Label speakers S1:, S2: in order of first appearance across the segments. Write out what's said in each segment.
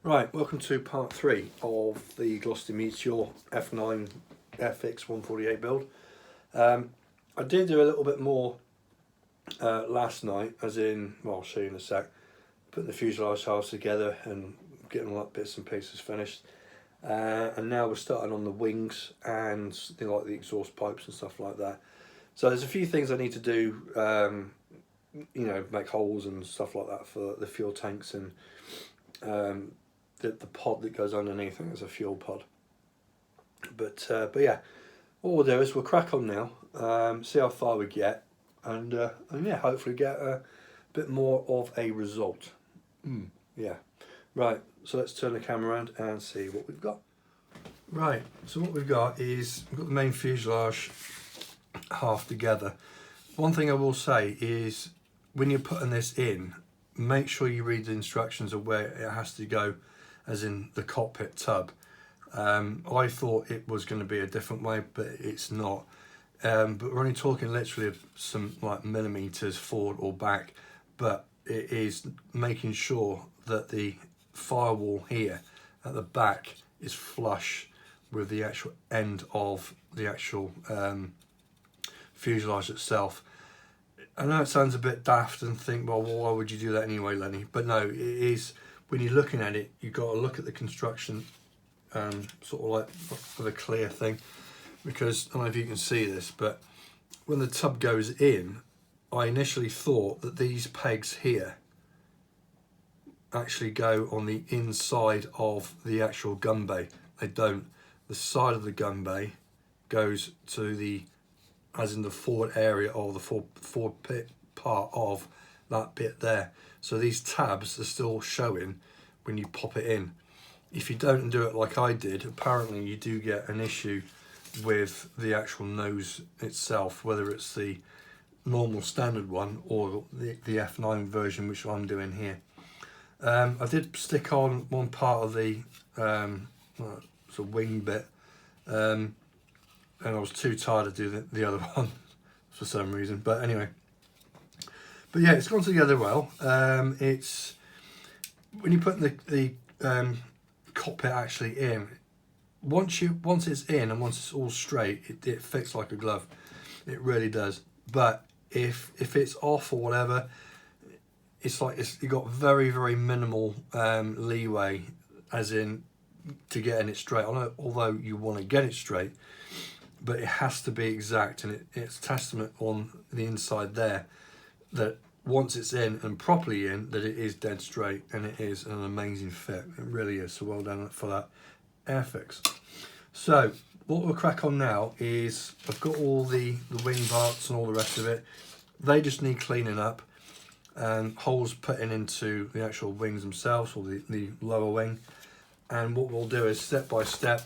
S1: Right, welcome to part 3 of the Gloster Meteor F9 Airfix 148 build. I did do a little bit more last night, as in, well, I'll show you in a sec, putting the fuselage halves together and getting all that bits and pieces finished. And now we're starting on the wings and like the exhaust pipes and stuff like that. So there's a few things I need to do, make holes and stuff like that for the fuel tanks and the pod that goes underneath. I think it's a fuel pod. But yeah, what we'll do is we'll crack on now, see how far we get, and yeah, hopefully get a bit more of a result. Yeah, right. So let's turn the camera around and see what we've got. Right. So what we've got is we've got the main fuselage half together. One thing I will say is when you're putting this in, make sure you read the instructions of where it has to go, as in the cockpit tub. I thought it was going to be a different way, but it's not. But we're only talking literally some like millimeters forward or back, but it is making sure that the firewall here at the back is flush with the actual end of the actual fuselage itself. I know it sounds a bit daft and think, well, why would you do that anyway, Lenny? But no, it is, when you're looking at it, you've got to look at the construction sort of like with a clear thing, because I don't know if you can see this, but when the tub goes in, I initially thought that these pegs here actually go on the inside of the actual gun bay. They don't. The side of the gun bay goes to the, as in the forward area or the forward part of that bit there. So these tabs are still showing when you pop it in. If you don't do it like I did, apparently you do get an issue with the actual nose itself, whether it's the normal standard one or the F9 version, which I'm doing here. I did stick on one part of the sort of wing bit, and I was too tired to do the other one for some reason. But anyway, but yeah, it's gone together well. It's when you put the cockpit actually in, once it's in and once it's all straight, it fits like a glove. It really does. But if it's off or whatever, it's like you got very minimal leeway, as in to getting it straight. Although you want to get it straight, but it has to be exact, and it's testament on the inside there that once it's in and properly in, that it is dead straight, and it is an amazing fit. It really is. So well done for that, Airfix. So what we'll crack on now is I've got all the wing parts and all the rest of it. They just need cleaning up and holes putting into the actual wings themselves, or the lower wing. And what we'll do is step by step,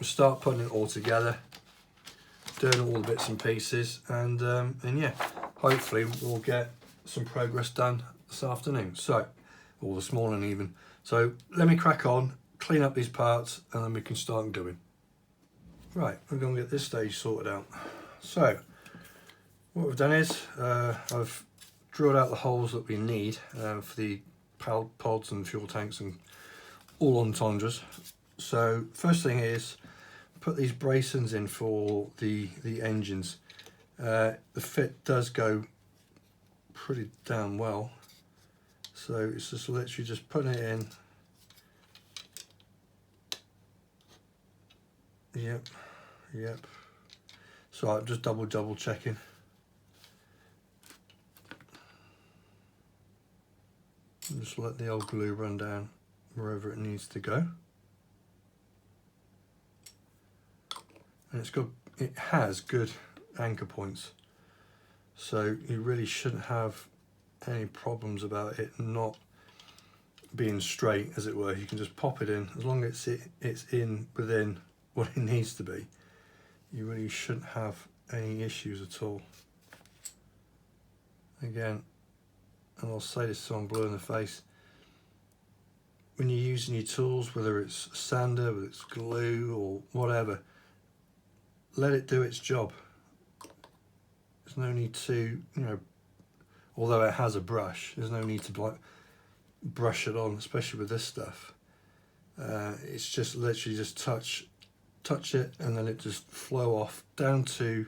S1: we'll start putting it all together, doing all the bits and pieces, and yeah, hopefully we'll get some progress done this afternoon, so, or this morning even. So let me crack on, clean up these parts, and then we can start going. Right, we're going to get this stage sorted out. So what we've done is I've drilled out the holes that we need for the pods and fuel tanks and all entendres. So first thing is put these bracings in for the engines. The fit does go pretty damn well, so it's just literally just putting it in. Yep. So I'm just double checking. And just let the old glue run down wherever it needs to go. And it has good anchor points, so you really shouldn't have any problems about it not being straight, as it were. You can just pop it in, as long as it's in within what it needs to be. You really shouldn't have any issues at all. Again, and I'll say this so I'm blue in the face, when you're using your tools, whether it's sander, whether it's glue or whatever, let it do its job. There's no need to, although it has a brush, there's no need to brush it on, especially with this stuff. It's just literally just touch it, and then it just flow off down to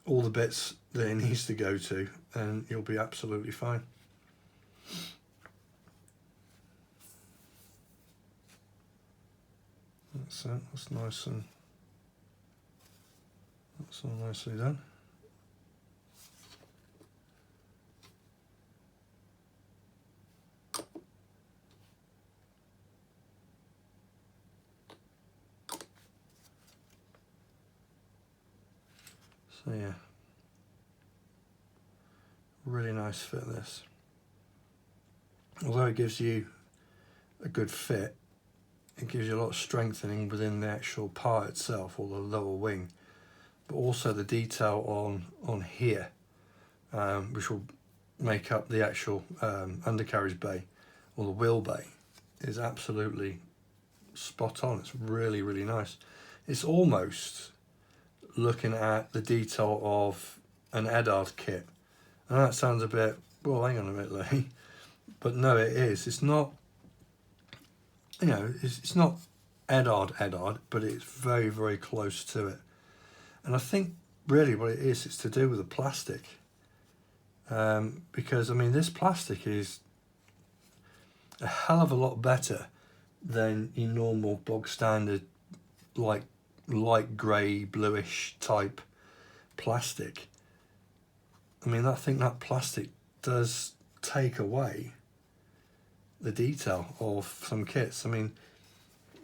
S1: all the bits that it needs to go to, and you'll be absolutely fine. That's it. That's nice, and that's all nicely done. So yeah, really nice fit this. Although it gives you a good fit, it gives you a lot of strengthening within the actual part itself, or the lower wing, but also the detail on here, which will make up the actual undercarriage bay, or the wheel bay, is absolutely spot on. It's really, really nice. It's almost looking at the detail of an Eddard kit. And that sounds a bit, well, hang on a minute, Lee. But no, it is. It's not, you know, it's not Eddard, but it's very, very close to it. And I think really what it is, it's to do with the plastic. Because, I mean, this plastic is a hell of a lot better than your normal bog standard, like light grey, bluish type plastic. I mean, I think that plastic does take away the detail of some kits. I mean,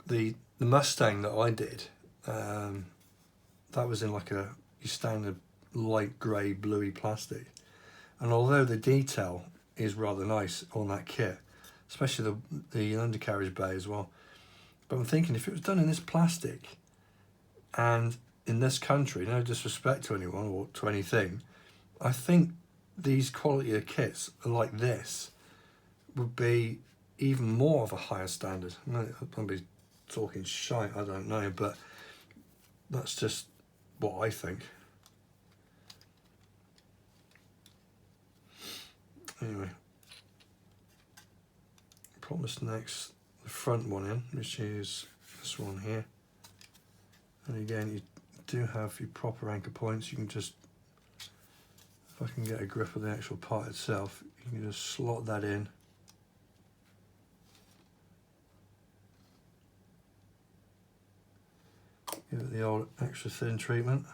S1: the Mustang that I did, that was in like a your standard light grey, bluey plastic. And although the detail is rather nice on that kit, especially the undercarriage bay as well, but I'm thinking if it was done in this plastic and in this country, no disrespect to anyone or to anything, I think these quality of kits like this would be even more of a higher standard. I'll be talking shite, I don't know, but that's just what I think. Anyway, put this next, the front one in, which is this one here. And again, you do have your proper anchor points. You can just, if I can get a grip of the actual part itself, you can just slot that in. Give it the old extra thin treatment.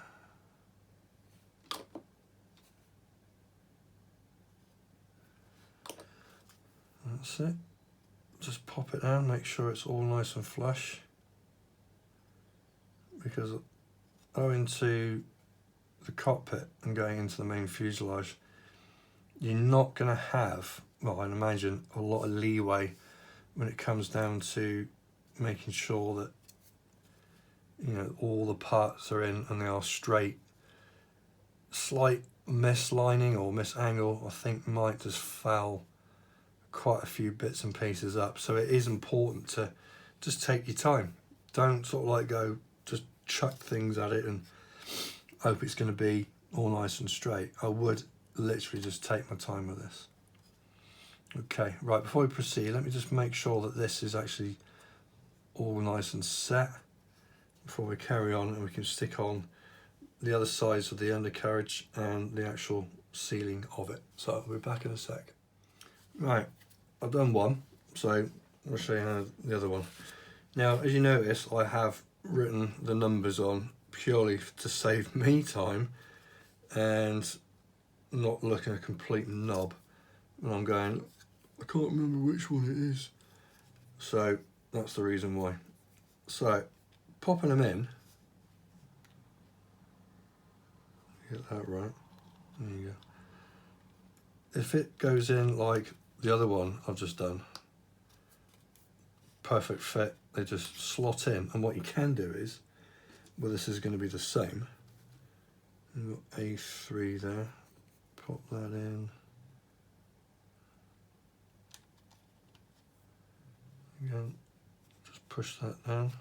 S1: That's it. Just pop it down, make sure it's all nice and flush. Because owing to the cockpit and going into the main fuselage, you're not going to have, well, I'd imagine, a lot of leeway when it comes down to making sure that, you know, all the parts are in and they are straight. Slight mislining or misangle, I think, might just foul quite a few bits and pieces up. So it is important to just take your time. Don't sort of like go, just chuck things at it and hope it's going to be all nice and straight. I would literally just take my time with this. Okay, right, before we proceed, let me just make sure that this is actually all nice and set before we carry on, and we can stick on the other sides of the undercarriage and the actual sealing of it. So we'll be back in a sec. Right, I've done one, so I'll show you how the other one. Now, as you notice, I have written the numbers on purely to save me time and not looking a complete knob. And I'm going, I can't remember which one it is. So that's the reason why. So popping them in, get that right, there you go. If it goes in like the other one I've just done, perfect fit, they just slot in. And what you can do is, well, this is going to be the same. You've got A3 there, pop that in. Again, just push that down.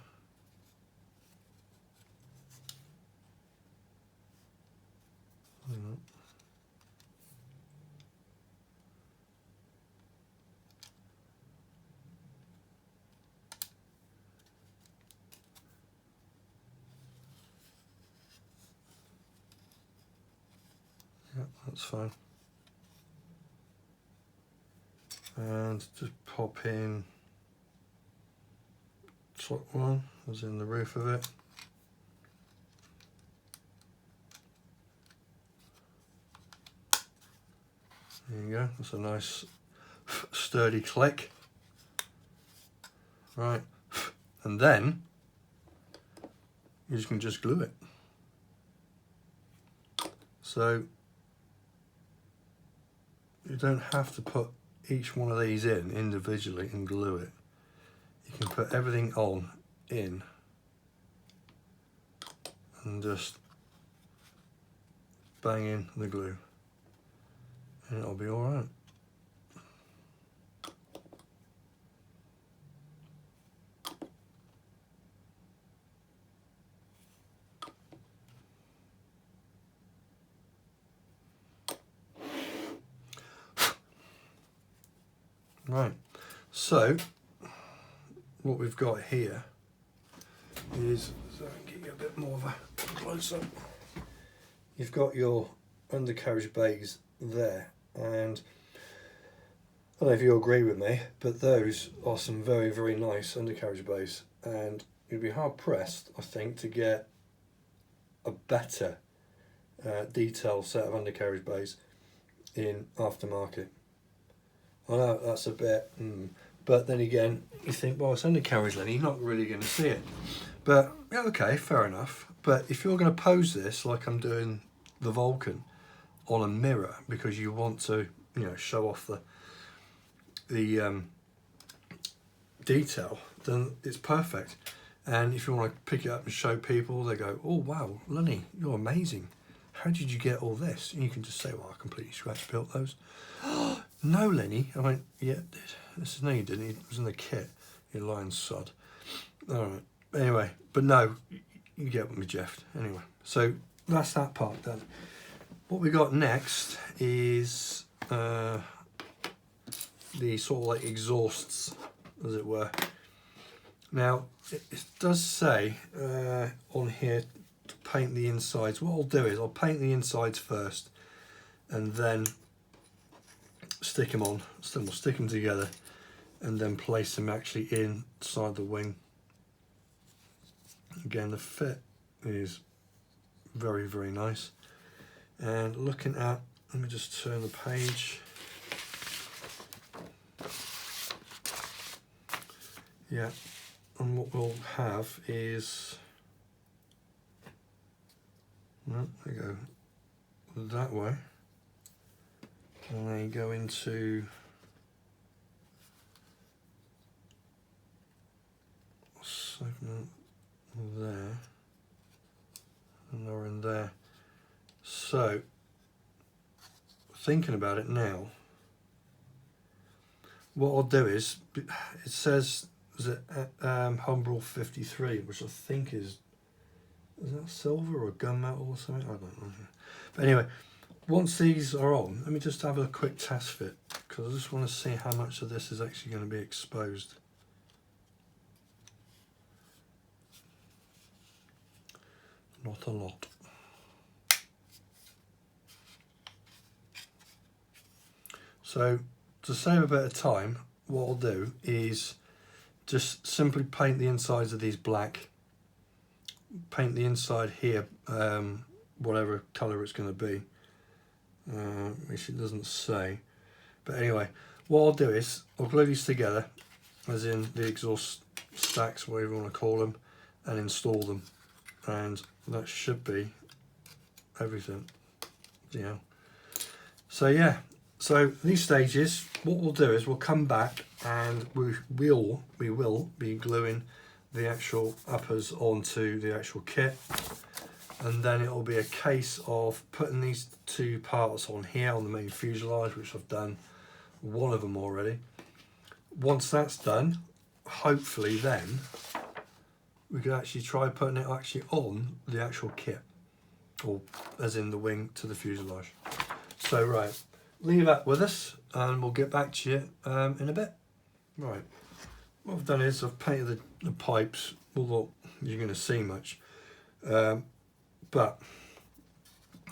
S1: that's fine. And just pop in top one, as in the roof of it. There you go, that's a nice sturdy click. Right, and then you can just glue it. So you don't have to put each one of these in individually and glue it. You can put everything on in and just bang in the glue and it'll be all right. Right, so what we've got here is, so I can give you a bit more of a close up. You've got your undercarriage bays there, and I don't know if you agree with me, but those are some very, very nice undercarriage bays, and you'd be hard pressed, I think, to get a better detailed set of undercarriage bays in aftermarket. I know that's a bit, but then again, you think, well, it's undercarriage, Lenny, you're not really going to see it. But, yeah, okay, fair enough. But if you're going to pose this like I'm doing the Vulcan on a mirror because you want to, you know, show off the detail, then it's perfect. And if you want to pick it up and show people, they go, oh, wow, Lenny, you're amazing. How did you get all this? And you can just say, well, I completely scratch built those. No, Lenny. I went, yeah, it did. This is, no, you didn't. It was in the kit. You lying sod. All right. Anyway, but no, you get with me, Jeff. Anyway, so that's that part done. What we got next is the sort of like exhausts, as it were. Now, it does say on here to paint the insides. What I'll do is I'll paint the insides first and then stick them on. So we'll stick them together and then place them actually inside the wing. Again, the fit is very, very nice. And looking at, let me just turn the page. Yeah, and what we'll have is, no, they go that way, and they go into a segment there, and they're in there. So, thinking about it now, what I'll do is, it says, is it Humbrol 53, which I think is that silver or gunmetal or something? I don't know. But anyway, once these are on, let me just have a quick test fit, because I just want to see how much of this is actually going to be exposed. Not a lot. So to save a bit of time, what I'll do is just simply paint the insides of these black, paint the inside here whatever colour it's going to be, which it doesn't say. But anyway, what I'll do is I'll glue these together, as in the exhaust stacks, whatever you want to call them, and install them, and that should be everything. Yeah. So yeah, so these stages, what we'll do is we'll come back and we will be gluing the actual uppers onto the actual kit, and then it'll be a case of putting these two parts on here on the main fuselage, which I've done one of them already. Once that's done, hopefully then we could actually try putting it actually on the actual kit, or as in the wing to the fuselage. So right, leave that with us and we'll get back to you in a bit. Right, what I've done is I've painted the pipes, although you're going to see much, but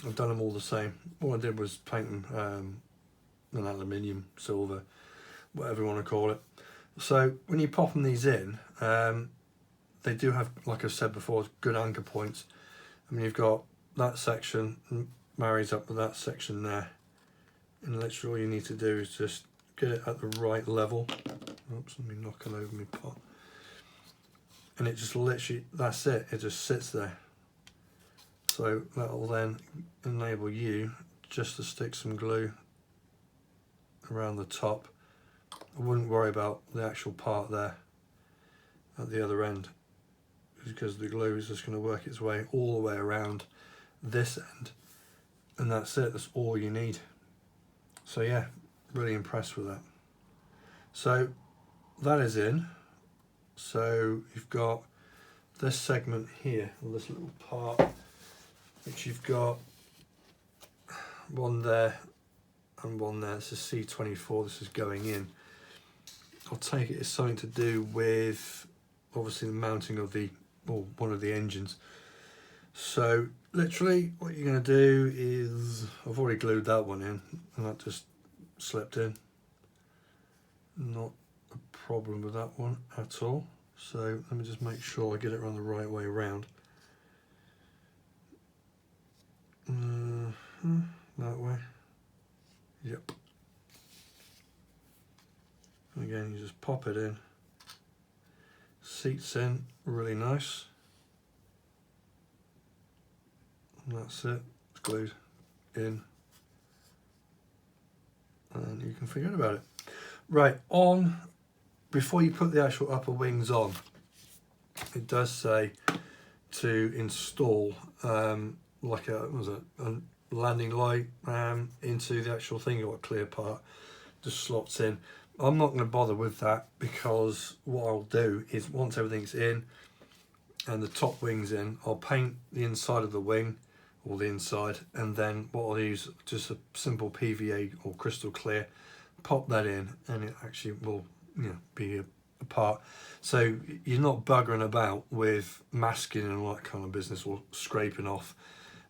S1: I've done them all the same. All I did was paint them an aluminium, silver, whatever you want to call it. So when you pop these in, they do have, like I've said before, good anchor points. I mean, you've got that section marries up with that section there, and literally all you need to do is just get it at the right level. Oops, let me knock it over my pot. And it just literally, that's it, it just sits there. So that will then enable you just to stick some glue around the top. I wouldn't worry about the actual part there at the other end, because the glue is just going to work its way all the way around this end, and that's it, that's all you need. So yeah, really impressed with that. So that is in. So you've got this segment here, or this little part, which you've got one there and one there. This is C24, this is going in. I'll take it as something to do with obviously the mounting of the, or one of the engines. So literally what you're going to do is, I've already glued that one in and that just slipped in. Not a problem with that one at all. So let me just make sure I get it around the right way around. That way. Yep. And again, you just pop it in. Seats in, really nice. And that's it, it's glued in. And you can forget about it. Right, on, before you put the actual upper wings on, it does say to install like a landing light into the actual thing. You've got a clear part, just slots in. I'm not going to bother with that, because what I'll do is once everything's in and the top wing's in, I'll paint the inside of the wing, or the inside, and then what I'll use, just a simple PVA or crystal clear, pop that in, and it actually will, you know, be a part. So you're not buggering about with masking and all that kind of business, or scraping off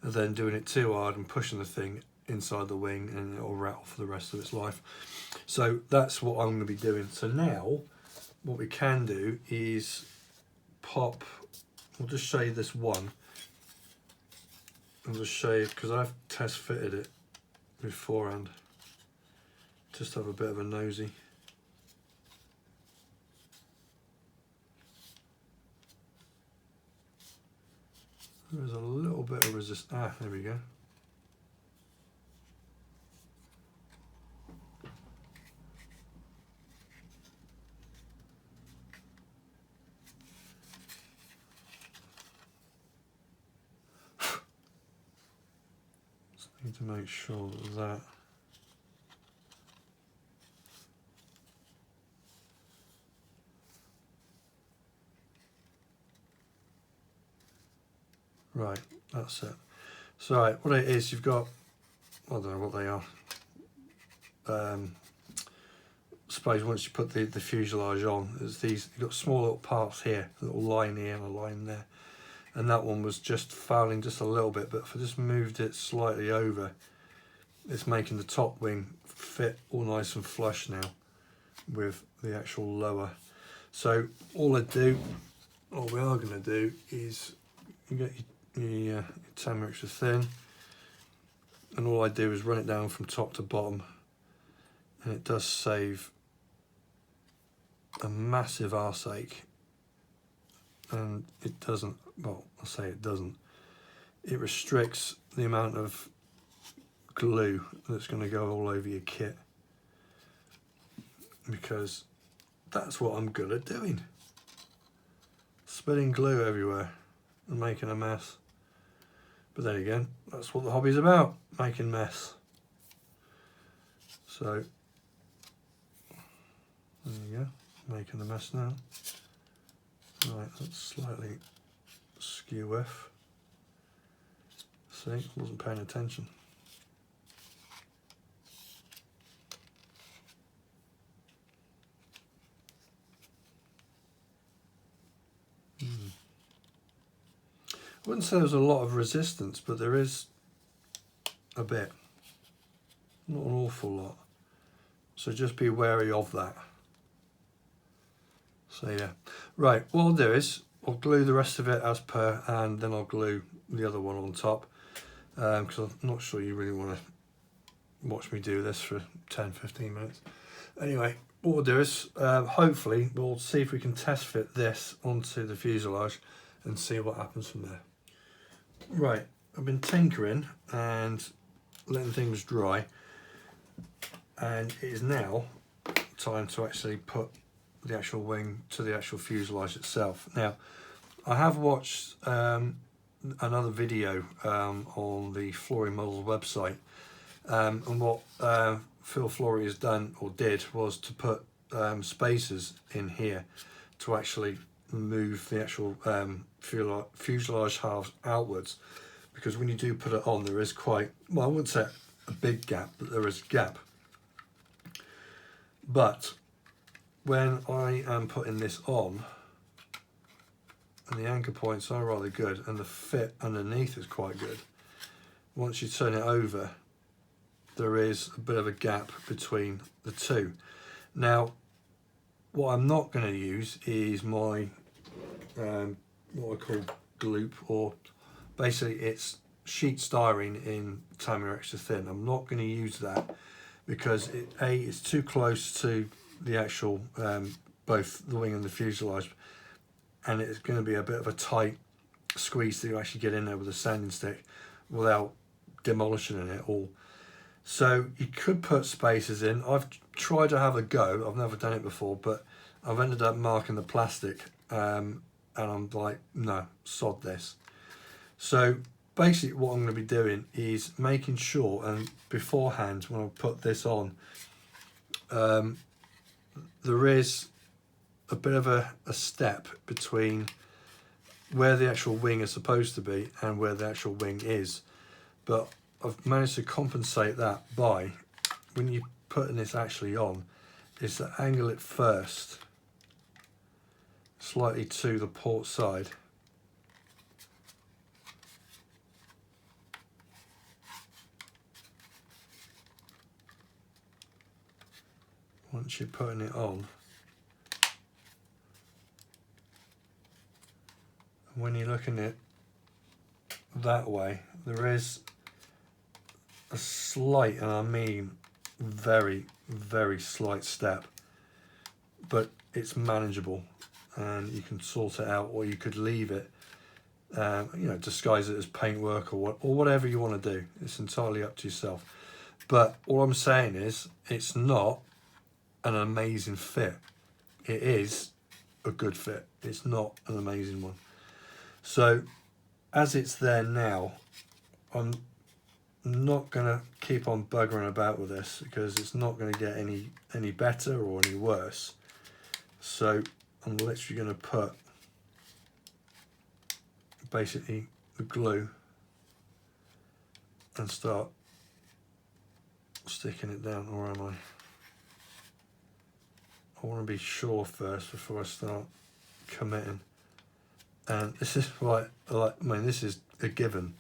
S1: and then doing it too hard and pushing the thing inside the wing, and it'll rattle for the rest of its life. So that's what I'm going to be doing. So now what we can do is pop, I'll just show you this one. I'll just show you, because I've test fitted it beforehand, just have a bit of a nosy. There's a little bit of resistance. There we go. Just need to make sure that right, that's it. So right, what it is, you've got, I don't know what they are. I suppose once you put the fuselage on, there's these, you've got small little parts here, a little line here and a line there. And that one was just fouling just a little bit, but if I just moved it slightly over, it's making the top wing fit all nice and flush now with the actual lower. So all I do, all we are going to do is, you get your 10 extra thin, and all I do is run it down from top to bottom, and it does save a massive arse ache. And it doesn't, well, I'll say it doesn't, it restricts the amount of glue that's going to go all over your kit, because that's what I'm good at doing, spilling glue everywhere and making a mess. But then again, that's what the hobby's about, making mess. So there you go, making a mess now. Right, that's slightly skew-iff. See, wasn't paying attention. I wouldn't say there's a lot of resistance, but there is a bit, not an awful lot. So just be wary of that. So yeah, right, what I'll do is I'll glue the rest of it as per, and then I'll glue the other one on top, because I'm not sure you really want to watch me do this for 10-15 minutes. Anyway, what we'll do is hopefully we'll see if we can test fit this onto the fuselage and see what happens from there. Right, I've been tinkering and letting things dry, and it is now time to actually put the actual wing to the actual fuselage itself. Now, I have watched another video on the Flory Models website, and what Phil Flory has done, or did, was to put spacers in here to actually move the actual fuselage halves outwards, because when you do put it on, there is quite, well, I wouldn't say a big gap, but there is a gap. But when I am putting this on, and the anchor points are rather good, and the fit underneath is quite good, once you turn it over, there is a bit of a gap between the two. Now, what I'm not going to use is my what I call gloop, or basically it's sheet styrene in Tamiya extra thin. I'm not going to use that because it's too close to the actual both the wing and the fuselage, and it's going to be a bit of a tight squeeze to actually get in there with a sanding stick without demolishing it all. So you could put spacers in. I've tried to have a go. I've never done it before, but I've ended up marking the plastic, and I'm like, no, sod this. So basically what I'm going to be doing is making sure, and beforehand when I put this on, there is a bit of a step between where the actual wing is supposed to be and where the actual wing is. But I've managed to compensate that by, when you're putting this actually on, is to angle it first slightly to the port side. Once you're putting it on, when you're looking at it that way, there is a slight, and I mean very, very slight step, but it's manageable and you can sort it out, or you could leave it, you know, disguise it as paintwork or whatever you want to do. It's entirely up to yourself. But all I'm saying is, it's not an amazing fit. It is a good fit. It's not an amazing one. So as it's there now, I'm not going to keep on buggering about with this because it's not going to get any better or any worse. So I'm literally going to put basically the glue and start sticking it down. Or am I? I want to be sure first before I start committing. And this is right, I mean, this is a given,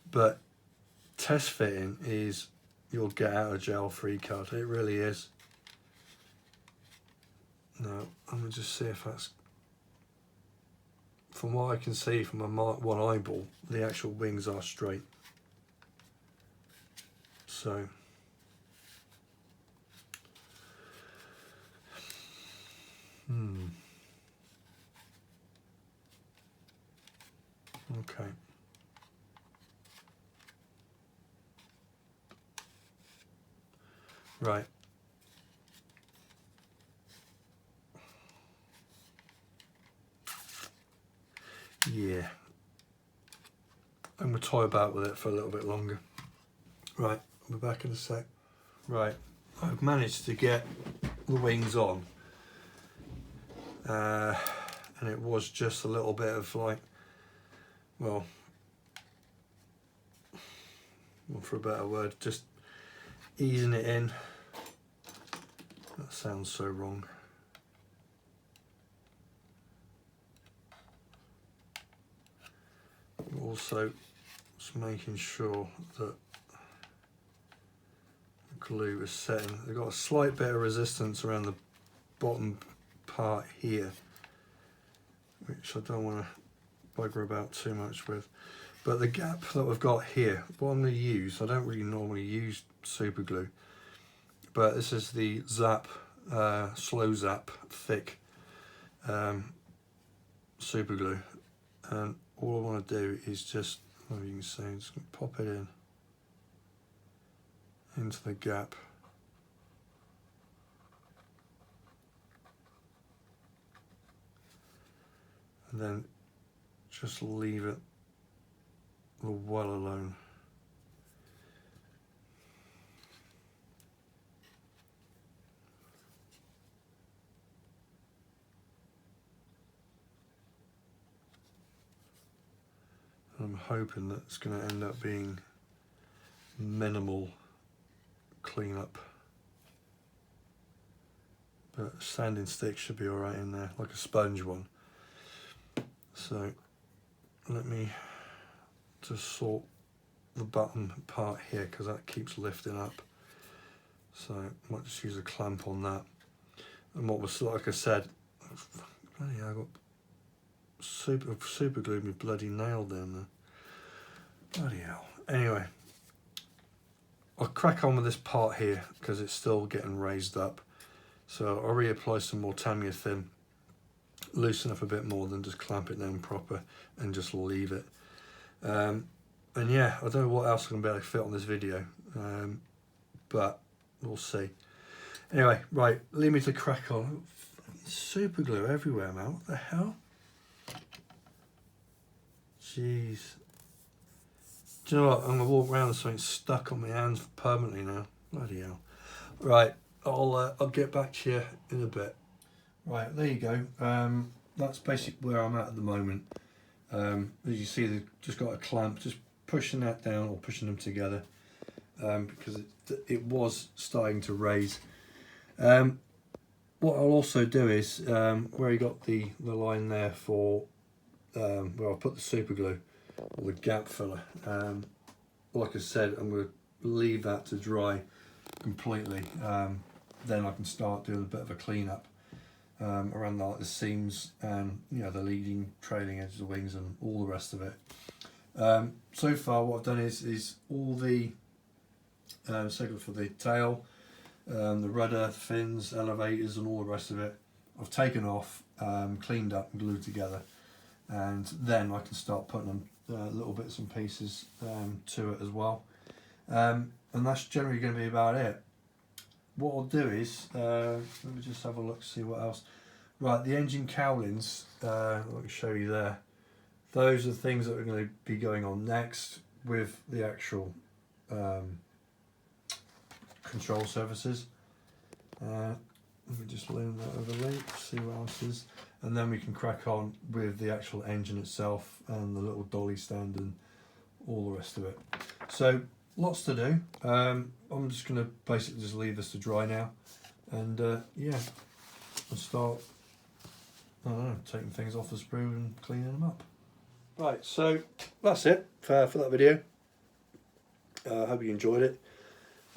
S1: but test fitting is you'll get out of jail free card. It really is. Now I'm gonna just see if that's, from what I can see from my one eyeball, the actual wings are straight. So okay. Right. Yeah. I'm going to toy about with it for a little bit longer. Right, I'll be back in a sec. Right, I've managed to get the wings on. And it was just a little bit of like, well, for a better word, just easing it in. That sounds so wrong. Also, just making sure that glue is setting. They've got a slight bit of resistance around the bottom part here, which I don't want to bugger about too much with. But the gap that we've got here, what I'm going to use, I don't really normally use super glue, but this is the Zap, Slow Zap thick super glue, and all I want to do is just, what you can see, just pop it into the gap. And then just leave it well alone. I'm hoping that it's going to end up being minimal cleanup, but a sanding stick should be alright in there, like a sponge one. So let me just sort the bottom part here, because that keeps lifting up, so I might just use a clamp on that. And what was, like I said, bloody hell, I got super glued my bloody nail down there. Bloody hell. Anyway, I'll crack on with this part here because it's still getting raised up. So I'll reapply some more Tamiya thin, loosen up a bit more than just clamp it down proper and just leave it. And yeah, I don't know what else I'm going to be able to fit on this video, but we'll see. Anyway, right, leave me to crack on. Super glue everywhere, man. What the hell? Jeez. Do you know what? I'm going to walk around with something stuck on my hands permanently now. Bloody hell. Right, I'll get back to you in a bit. Right, there you go. That's basically where I'm at the moment. As you see, they've just got a clamp, just pushing that down or pushing them together, because it was starting to raise. What I'll also do is, where you got the line there for where I'll put the super glue or the gap filler, like I said, I'm going to leave that to dry completely. Then I can start doing a bit of a cleanup around the seams and, you know, the leading, trailing edge of the wings and all the rest of it. So far what I've done is all the segment for the tail, the rudder, fins, elevators and all the rest of it I've taken off, cleaned up and glued together, and then I can start putting them little bits and pieces to it as well, and that's generally going to be about it. What I'll do is, let me just have a look, see what else. Right, the engine cowlings, let me show you there. Those are the things that are going to be going on next with the actual control surfaces. Let me just lean that overlay, see what else is, and then we can crack on with the actual engine itself and the little dolly stand and all the rest of it. So lots to do. I'm just going to basically just leave this to dry now, and yeah, I'll start, I don't know, taking things off the sprue and cleaning them up. Right, so that's it for that video. I hope you enjoyed it,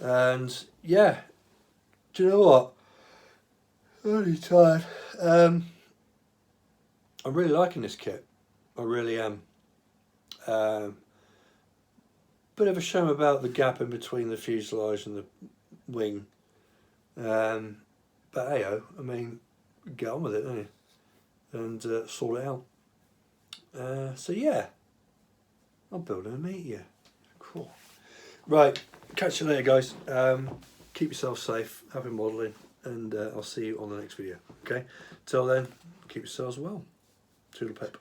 S1: and yeah, do you know what? I'm really tired. I'm really liking this kit. I really am. Bit of a shame about the gap in between the fuselage and the wing. But hey-oh, I mean, get on with it, don't you? And sort it out. So yeah, I'm building a Meteor. Cool. Right, catch you later, guys. Keep yourself safe, happy modelling, and I'll see you on the next video. Okay, till then, keep yourselves well. Toodle pip.